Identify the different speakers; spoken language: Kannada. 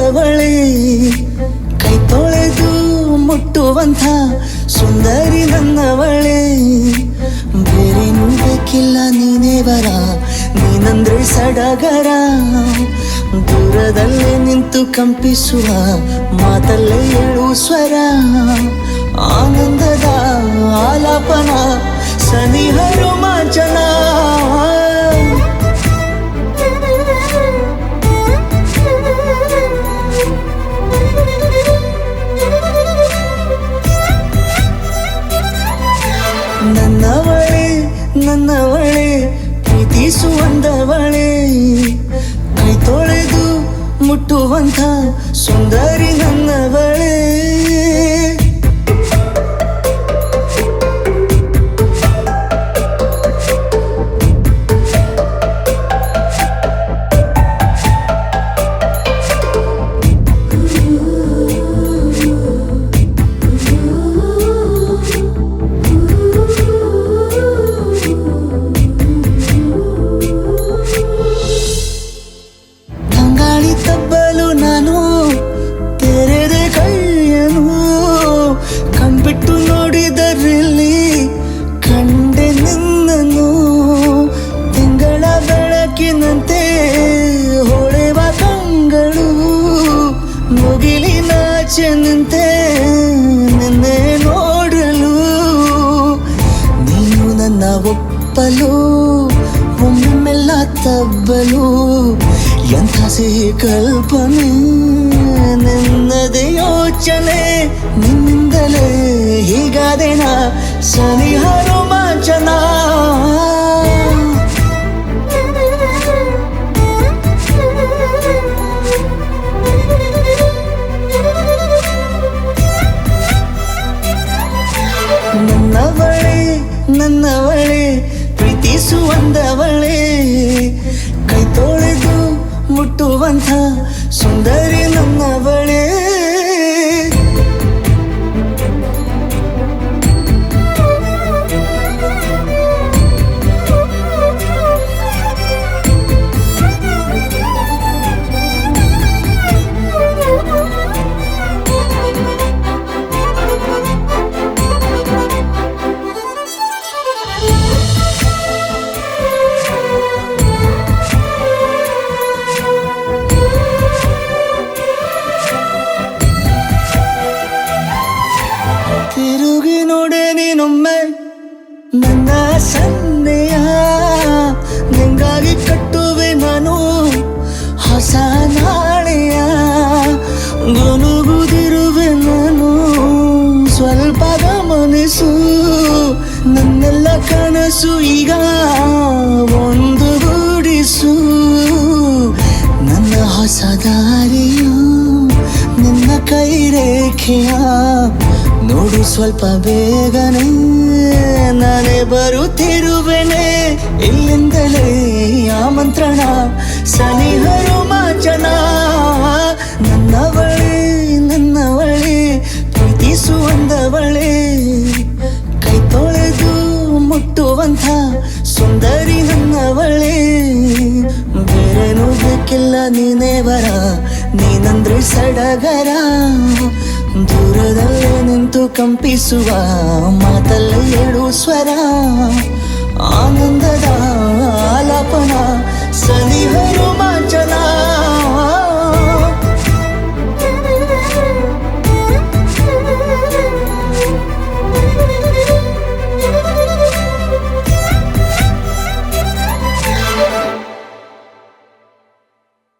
Speaker 1: ಬಂದವಳೆ, ಕೈ ತೊಳೆದು ಮುಟ್ಟುವಂಥ ಸುಂದರಿ ನನ್ನವಳೆ. ಬೇರೇನೂ ಬೇಕಿಲ್ಲ ನೀನೇ ಬರ, ನೀನಂದ್ರೆ ಸಡಗರ. ದೂರದಲ್ಲೇ ನಿಂತು ಕಂಪಿಸುವ ಮಾತಲ್ಲೇ ಏಳು ಸ್ವರ. ಆನಂದದ ಆಲಾಪನ ಸನಿಹ ರೋಮಾಂಚನ. ನನ್ನವಳೆ ನನ್ನವಳೆ ಪ್ರೀತಿಸುವಂದವಳೆ, ಕೈ ತೊಳೆದು ಮುಟ್ಟುವಂಥ ಸುಂದರಿ ನನ್ನವಳೆ. ತಬ್ಬಲು ನಾನು ತೆರೆದೆ ಕೈಯನು, ಕಂಬಿಟ್ಟು ನೋಡಿದರಲ್ಲಿ ಕಂಡೆ ನಿನ್ನನು. ತಿಂಗಳ ಬೆಳಕಿನಂತೆ ಹೊಳೆವ ಕಂಗಳು, ಮುಗಿಲಿನಾಚೆ ನಿಂತೆ ನಿನ್ನೆ ನೋಡಲು. ನೀನು ನನ್ನ ಒಪ್ಪಲು ಒಮ್ಮೆಲ್ಲ ತಬ್ಬಲು, ಎಂಥ ಸಿಹಿ ಕಲ್ಪನೆ ನಿನ್ನದೇ ಯೋಚನೆ. ನಿನ್ನಿಂದಲೇ ಹೀಗಾದೆನ ಸನಿಹ ರೋಮಾಂಚನ. ನನ್ನವಳೆ ನನ್ನವಳೆ ಪ್ರೀತಿಸುವಂದವಳೆ, ಕೈ ತೊಳೆದು ಮುಟ್ಟುವಂಥ ಸುಂದರಿ ನನ್ನವಳೆ. ತಿರುಗಿ ನೋಡೆ ನೀನೊಮ್ಮೆ ನನ್ನ ಸನ್ನೆಯ, ನಿಂಗಾಗಿ ಕಟ್ಟುವೆ ನಾನು ಹೊಸ ನಾಳೆಯ. ಗುನುಗುದಿರುವೆ ನಾನು ಸ್ವಲ್ಪ ಗಮನಿಸು, ನನ್ನೆಲ್ಲ ಕನಸು ಈಗ ಒಂದು ಗೂಡಿಸು. ನನ್ನ ಹೊಸ ದಾರಿಯು ನಿನ್ನ ಕೈ ರೇಖೆಯ ನೋಡು ಸ್ವಲ್ಪ ಬೇಗನೆ, ನಾನೇ ಬರುತ್ತಿರುವೆನೆ. ಇಲ್ಲಿಂದಲೇ ಆಮಂತ್ರಣ ಸನಿಹ ರೋಮಾಂಚನ. ನನ್ನವಳೆ ನನ್ನವಳೆ ಪ್ರೀತಿಸುವಂದವಳೆ, ಕೈ ತೊಳೆದು ಮುಟ್ಟುವಂಥ ಸುಂದರಿ ನನ್ನವಳೆ. ಬೇರೇನೂ ಬೇಕಿಲ್ಲ ನೀನೇ ಬರ, ನೀನಂದ್ರೆ ಸಡಗರ. ದೂರದಲ್ಲೇ ನಿಂತು ಕಂಪಿಸುವ ಮಾತಲ್ಲೇ ಏಳು ಸ್ವರ. ಆನಂದದ